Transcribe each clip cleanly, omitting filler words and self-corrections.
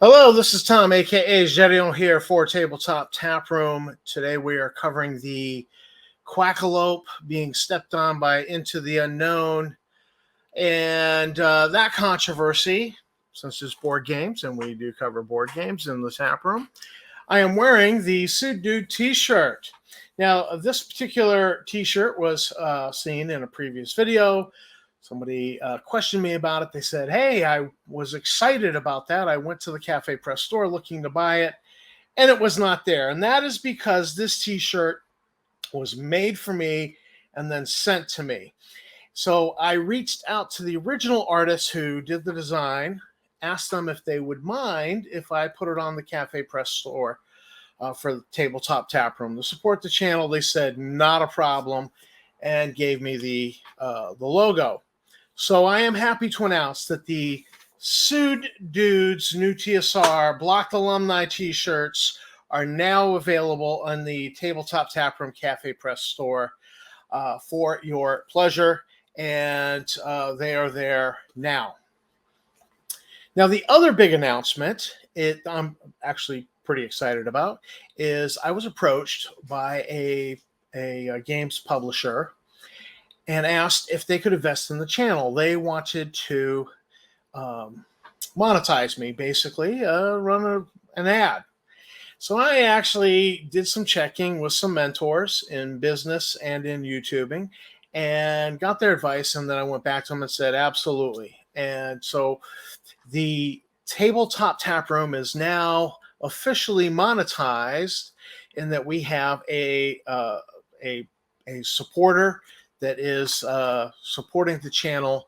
Hello, this is Tom, aka Gedeon here for Tabletop Taproom. Today we are covering the Quackalope being stepped on by Into the Unknown and that controversy, since it's board games and we do cover board games in the Taproom. I am wearing the Sued Dude t-shirt. Now, this particular t-shirt was seen in a previous video. Somebody questioned me about it. They said, hey, I was excited about that. I went to the Cafe Press store looking to buy it, and it was not there. And that is because this t-shirt was made for me and then sent to me. So I reached out to the original artists who did the design, asked them if they would mind if I put it on the Cafe Press store for the Tabletop Taproom to support the channel. They said not a problem and gave me the logo. So I am happy to announce that the Sued Dudes new TSR Blocked Alumni t-shirts are now available on the Tabletop Taproom Cafe Press store for your pleasure, and they are there now. Now, the other big announcement I'm actually pretty excited about is I was approached by a games publisher and asked if they could invest in the channel. They wanted to monetize me, basically, run an ad. So I actually did some checking with some mentors in business and in YouTubing and got their advice, and then I went back to them and said, absolutely. And so the Tabletop Taproom is now officially monetized in that we have a supporter that is supporting the channel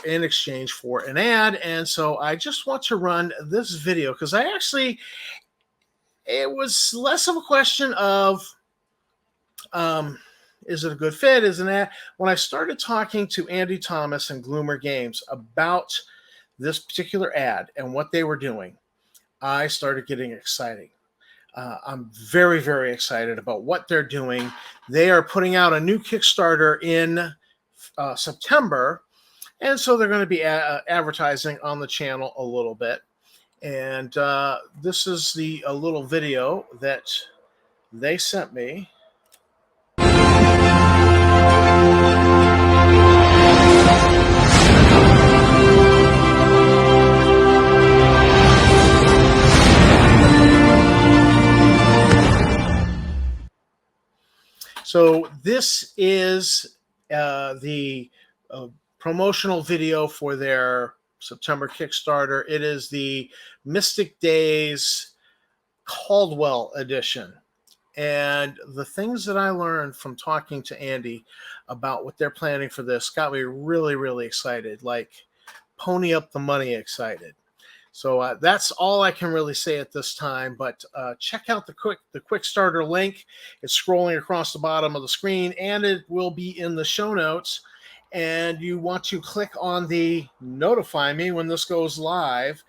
in exchange for an ad. And so I just want to run this video because it was less of a question of is it a good fit? Is an ad? When I started talking to Andy Thomas and Gloomer Games about this particular ad and what they were doing, I started getting excited. I'm very, very excited about what they're doing. They are putting out a new Kickstarter in September, and so they're going to be advertising on the channel a little bit. And this is a little video that they sent me. So this is the promotional video for their September Kickstarter. It is the Mystic Days Caldwell edition. And the things that I learned from talking to Andy about what they're planning for this got me really, really excited, like pony up the money excited. So that's all I can really say at this time, but check out the quick starter link. It's scrolling across the bottom of the screen, and it will be in the show notes. And you want to click on the notify me when this goes live,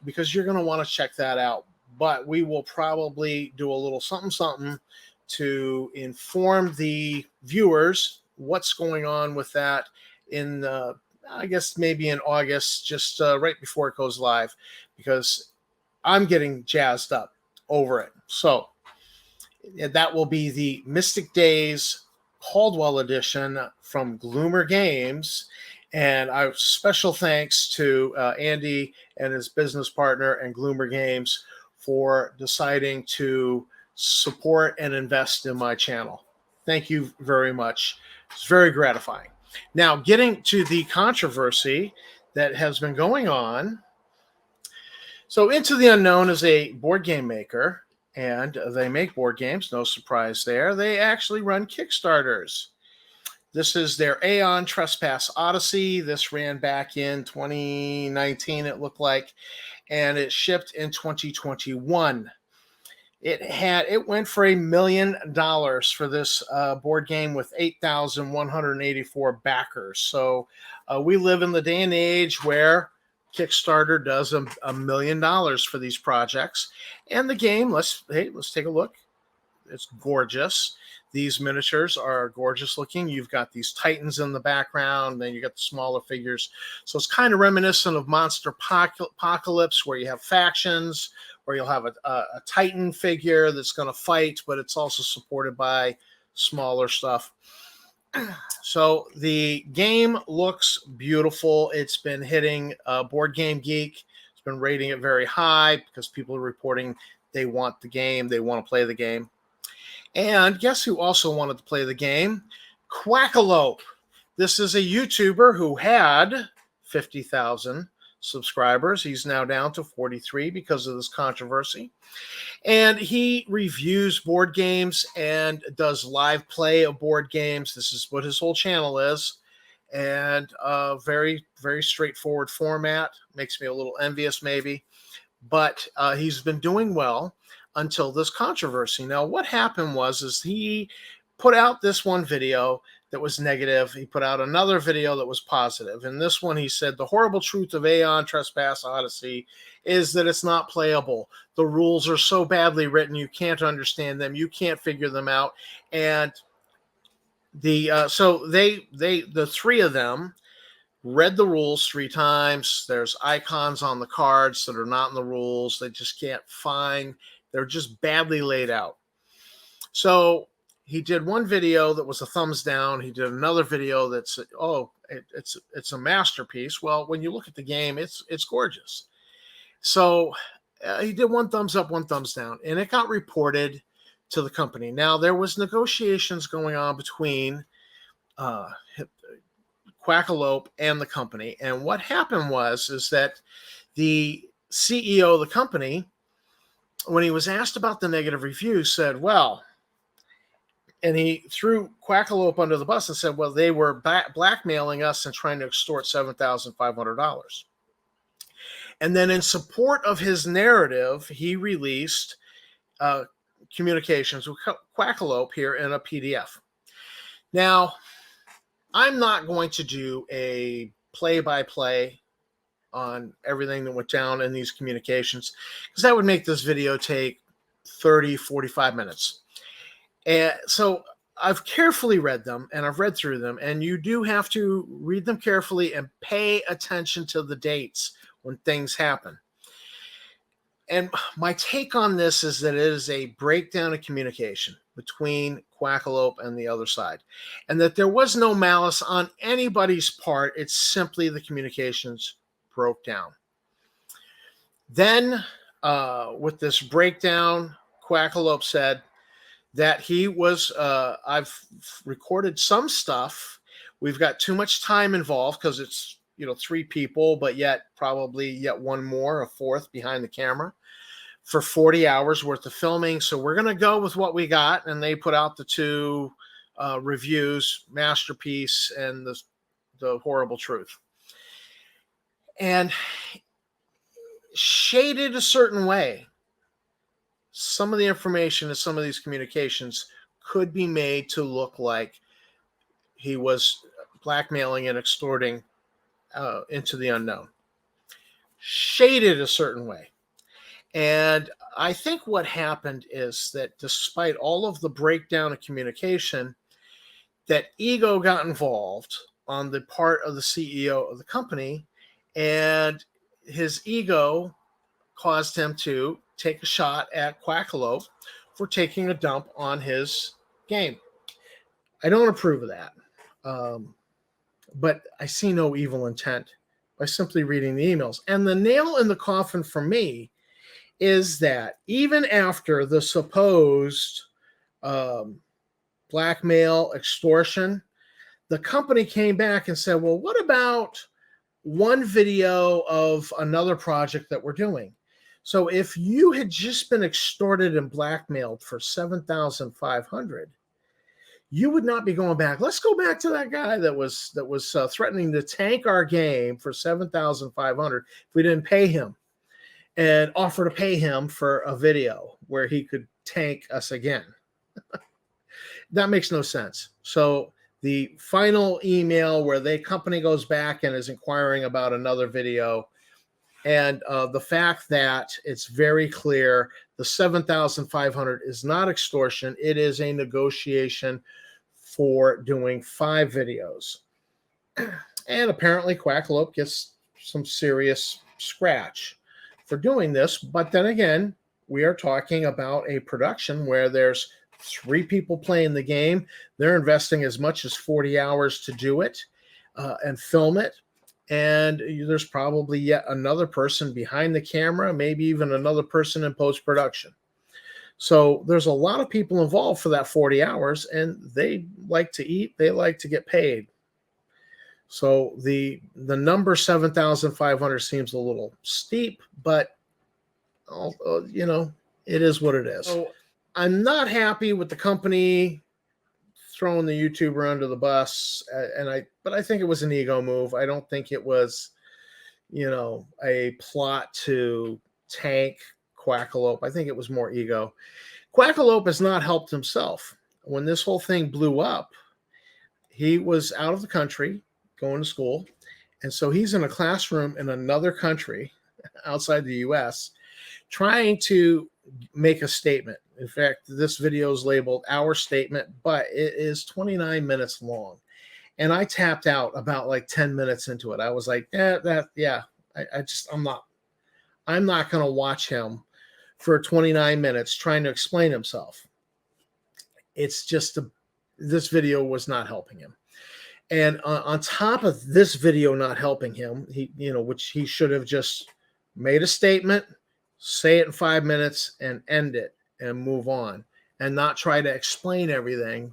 because you're going to want to check that out. But we will probably do a little something to inform the viewers what's going on with that in I guess maybe in August, just right before it goes live, because I'm getting jazzed up over it. So that will be the Mystic Days Caldwell edition from Gloomer Games. And our special thanks to Andy and his business partner and Gloomer Games for deciding to support and invest in my channel. Thank you very much. It's very gratifying. Now, getting to the controversy that has been going on. So Into the Unknown is a board game maker, and they make board games. No surprise there. They actually run Kickstarters. This is their Aeon Trespass Odyssey. This ran back in 2019, it looked like, and it shipped in 2021. It went for $1 million for this board game with 8,184 backers. So we live in the day and age where Kickstarter does $1 million for these projects. And the game, let's take a look. it's gorgeous. These miniatures are gorgeous looking. You've got these titans in the background, then you got the smaller figures. So it's kind of reminiscent of Monster Apocalypse, where you have factions, where you'll have a titan figure that's going to fight, but it's also supported by smaller stuff. So the game looks beautiful. It's been hitting Board Game Geek. It's been rating it very high because people are reporting they want the game. They want to play the game. And guess who also wanted to play the game? Quackalope. This is a YouTuber who had 50,000 subscribers. He's now down to 43 because of this controversy. And he reviews board games and does live play of board games. This is what his whole channel is. And very, very straightforward format. Makes me a little envious maybe. But he's been doing well until this controversy. Now, what happened is he put out this one video that was negative. He put out another video that was positive. In this one, he said, the horrible truth of Aeon Trespass Odyssey is that it's not playable. The rules are so badly written, you can't understand them. You can't figure them out. And so the three of them read the rules 3 times. There's icons on the cards that are not in the rules. They just can't find. They're just badly laid out. So he did one video that was a thumbs down. He did another video that's, it's a masterpiece. Well, when you look at the game, it's gorgeous. So he did one thumbs up, one thumbs down, and it got reported to the company. Now, there was negotiations going on between Quackalope and the company. And what happened is that the CEO of the company, when he was asked about the negative reviews, said, well, and he threw Quackalope under the bus and said, well, they were blackmailing us and trying to extort $7,500. And then in support of his narrative, he released communications with Quackalope here in a PDF. Now, I'm not going to do a play-by-play on everything that went down in these communications, because that would make this video take 30, 45 minutes. And so I've carefully read them, and I've read through them, and you do have to read them carefully and pay attention to the dates when things happen. And my take on this is that it is a breakdown of communication between Quackalope and the other side, and that there was no malice on anybody's part. It's simply the communications broke down. Then with this breakdown, Quackalope said that he was, I've recorded some stuff. We've got too much time involved because it's, 3 people, but yet probably one more, a fourth behind the camera, for 40 hours worth of filming. So we're going to go with what we got. And they put out the 2 reviews, Masterpiece and the Horrible Truth. And shaded a certain way, some of the information in some of these communications could be made to look like he was blackmailing and extorting into the unknown. Shaded a certain way. And I think what happened is that despite all of the breakdown of communication, that ego got involved on the part of the CEO of the company, and his ego caused him to take a shot at Quackalope for taking a dump on his game. I don't approve of that. But I see no evil intent by simply reading the emails. And the nail in the coffin for me is that even after the supposed blackmail, extortion, the company came back and said, well, what about one video of another project that we're doing? So if you had just been extorted and blackmailed for $7,500, you would not be going back. Let's go back to that guy that was threatening to tank our game for $7,500 if we didn't pay him, and offer to pay him for a video where he could tank us again. That makes no sense. So the final email where the company goes back and is inquiring about another video, and the fact that it's very clear The 7,500 is not extortion. It is a negotiation for doing 5 videos. And apparently Quackalope gets some serious scratch for doing this. But then again, we are talking about a production where there's 3 people playing the game. They're investing as much as 40 hours to do it and film it. And there's probably yet another person behind the camera, maybe even another person in post-production. So there's a lot of people involved for that 40 hours, and they like to eat, they like to get paid. So the number 7,500 seems a little steep, but you know, it is what it is. So I'm not happy with the company throwing the YouTuber under the bus, but I think it was an ego move. I don't think it was, you know, a plot to tank Quackalope. I think it was more ego. Quackalope has not helped himself. When this whole thing blew up, he was out of the country going to school, and so he's in a classroom in another country outside the US trying to make a statement. In fact, this video is labeled Our Statement, but it is 29 minutes long. And I tapped out about like 10 minutes into it. I was like, I'm not going to watch him for 29 minutes trying to explain himself. It's just this video was not helping him. And on top of this video not helping him, which he should have just made a statement, say it in 5 minutes and end it and move on, and not try to explain everything,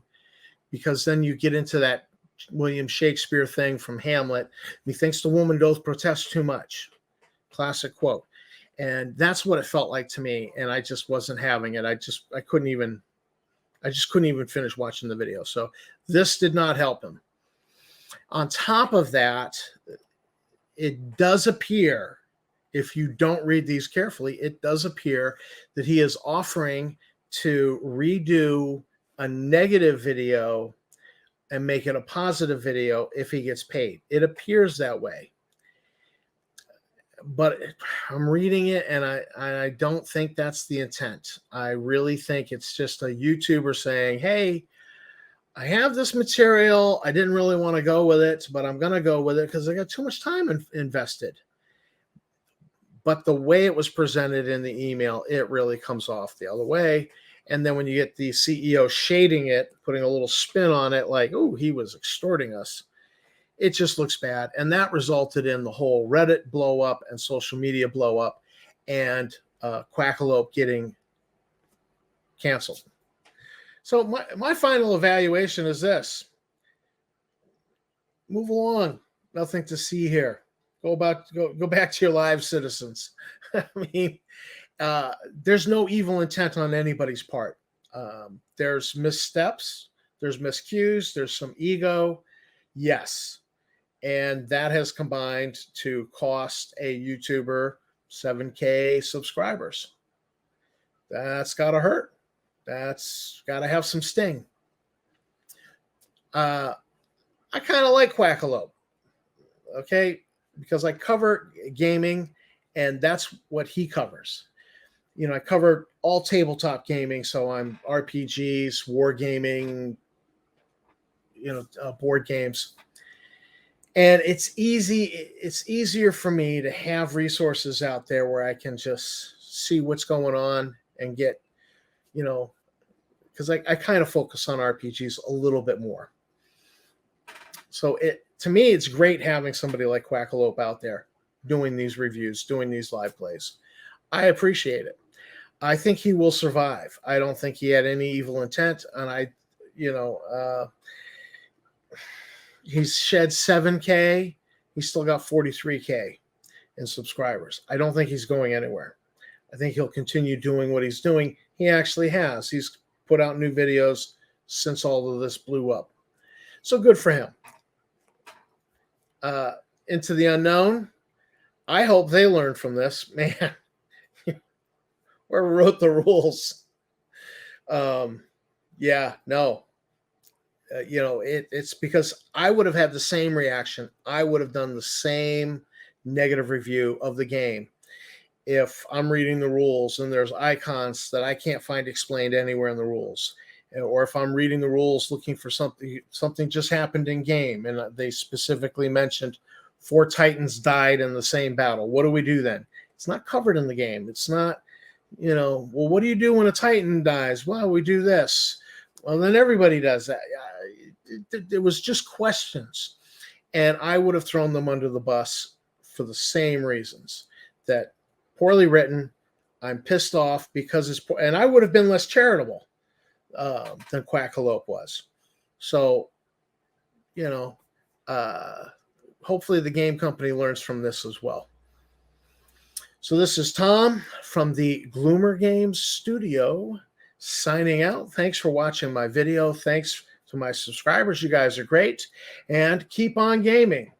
because then you get into that William Shakespeare thing from Hamlet. He thinks the woman doth protest too much. Classic quote. And that's what it felt like to me. And I just wasn't having it. I just couldn't even finish watching the video. So this did not help him. On top of that, it does appear, if you don't read these carefully, it does appear that he is offering to redo a negative video and make it a positive video if he gets paid. It appears that way. But I'm reading it, and I don't think that's the intent. I really think it's just a YouTuber saying, hey, I have this material. I didn't really want to go with it, but I'm going to go with it because I got too much time invested. But the way it was presented in the email, it really comes off the other way. And then when you get the CEO shading it, putting a little spin on it, like, oh, he was extorting us, it just looks bad. And that resulted in the whole Reddit blow up and social media blow up and Quackalope getting canceled. So my final evaluation is this. Move along. Nothing to see here. Go back to your lives, citizens. I mean, there's no evil intent on anybody's part. There's missteps. There's miscues. There's some ego. Yes. And that has combined to cost a YouTuber 7K subscribers. That's got to hurt. That's got to have some sting. I kind of like Quackalope, okay, because I cover gaming, and that's what he covers. You know, I cover all tabletop gaming, so I'm RPGs, wargaming, board games. And it's easier for me to have resources out there where I can just see what's going on and get, because I kind of focus on RPGs a little bit more. So to me, it's great having somebody like Quackalope out there doing these reviews, doing these live plays. I appreciate it. I think he will survive. I don't think he had any evil intent. And he's shed 7K. He's still got 43K in subscribers. I don't think he's going anywhere. I think he'll continue doing what he's doing. He actually has. He's put out new videos since all of this blew up. So good for him. Into the unknown. I hope they learn from this. Man, whoever wrote the rules. It's because I would have had the same reaction. I would have done the same negative review of the game if I'm reading the rules and there's icons that I can't find explained anywhere in the rules, or if I'm reading the rules looking for something just happened in game and they specifically mentioned 4 Titans died in the same battle. What do we do then? It's not covered in the game. It's not, well, what do you do when a Titan dies? Well, we do this. Well, then everybody does that. It was just questions. And I would have thrown them under the bus for the same reasons, that poorly written. I'm pissed off because it's poor, and I would have been less charitable than Quackalope was. So, hopefully the game company learns from this as well. So this is Tom from the Gloomer Games studio signing out. Thanks for watching my video. Thanks to my subscribers. You guys are great. And keep on gaming.